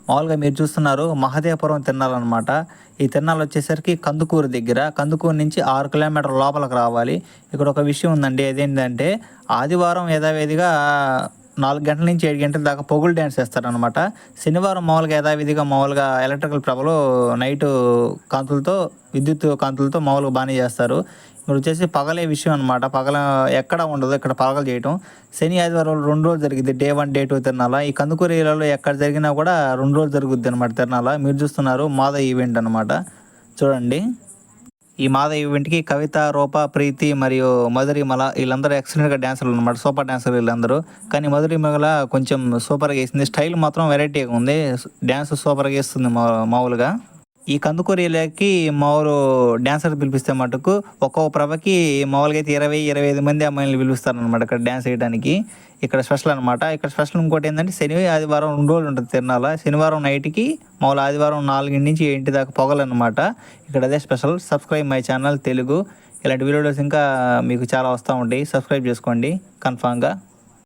మామూలుగా మీరు చూస్తున్నారు మహదేవపురం తిరణాలనమాట. ఈ తిరణాలు వచ్చేసరికి కందుకూరు దగ్గర. కందుకూరు నుంచి 6 కిలోమీటర్ల లోపలికి రావాలి. ఇక్కడ ఒక విషయం ఉందండి. అదేంటంటే ఆదివారం యథావిధిగా 4 గంటల నుంచి 7 గంటల దాకా పొగులు డ్యాన్స్ ఏస్తారనమాట. శనివారం మామూలుగా యథావిధిగా మామూలుగా ఎలక్ట్రికల్ ప్రభలు నైటు కాంతులతో విద్యుత్ కాంతులతో మామూలుగా బానే చేస్తారు. ఇక్కడొచ్చేసి పగలే విషయం అనమాట. పగల ఎక్కడ ఉండదు ఇక్కడ పగలు చేయటం. శని, ఆదివారాలు 2 రోజులు జరిగిద్ది. Day 1, day 2 తిరణాల. ఈ కందుకూరు ఏరియాలో ఎక్కడ జరిగినా కూడా 2 రోజులు జరుగుద్దనమాట తిరణాల. మీరు చూస్తున్నారు మాద ఈవెంట్ అనమాట. చూడండి. ఈ మాద ఈవెంట్‌కి కవిత, రూప, ప్రీతి మరియు మధురిమల వీళ్ళందరూ ఎక్సలెంట్‌గా డాన్సర్లు అనమాట. సూపర్ డాన్సర్లు వీళ్ళందరూ. కానీ మధురిమల కొంచెం సూపర్‌గా ఏసింది. స్టైల్ మాత్రం వెరైటీగా ఉంది. డాన్స్ సూపర్‌గా ఏస్తుంది మామూలుగా. ఈ కందుకూరు ఏరియాకి మామూలు డాన్సర్ పిలిపిస్తే మటుకు ఒక్కో ప్రభకి మామూలుగా అయితే 20, 25 మంది అమ్మాయిల్ని పిలుస్తారనమాట ఇక్కడ డాన్స్ చేయడానికి. ఇక్కడ స్పెషల్ అనమాట. ఇక్కడ స్పెషల్ ఇంకోటి ఏంటంటే శని, ఆదివారం 2 రోజులు ఉంటుంది తిరణాల. శనివారం నైట్‌కి మామూలు ఆదివారం 4 నుంచి 8 దాకా పొగలనమాట. ఇక్కడ అదే special. Subscribe my channel Telugu. ఇలాంటి వీడియోస్ ఇంకా మీకు చాలా వస్తూ ఉంటాయి. సబ్స్క్రైబ్ చేసుకోండి కన్ఫామ్‌గా.